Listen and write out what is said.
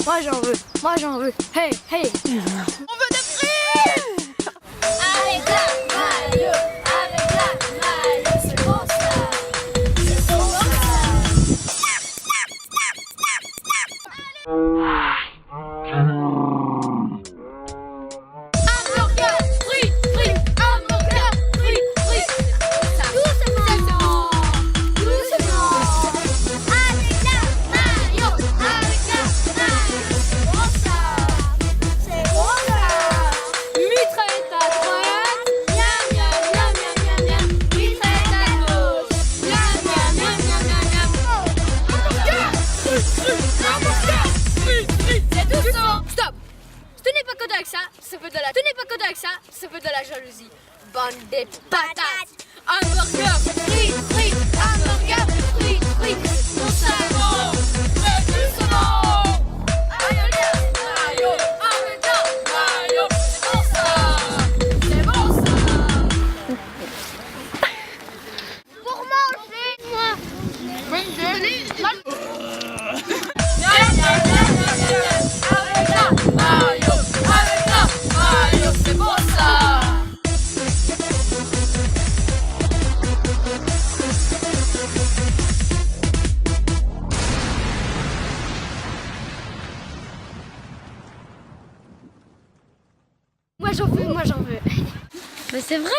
Moi j'en veux, moi j'en veux. Hey, hey. On veut des frites. Avec la maillot, avec la maillot, c'est bon ça. C'est bon Hamburger, frites, frites, hamburger, frites, frites. Doucement, doucement. Avec la maillot, avec la maillot, c'est bon ça. C'est bon ça. Mitraillette à droite, miam miam miam miam miam miam. Mitraillette à gauche, miam miam miam miam miam miam. Hamburger, frites, frites, hamburger, frites, frites. C'est doucement. Stop. Ce n'est pas que avec ça, ça veut de la. Ce n'est pas que avec ça, ça veut de la jalousie. Bande de patates. Hamburger, frites, frites, hamburger, frites, frites. Mon savon, c'est doucement. Hamburger, mayo, hamburger, mayo. C'est bon ça. C'est bon ça. Pour manger, moi. Avec la mayo, c'est bon ça. Moi j'en veux, moi j'en veux. Mais c'est vrai.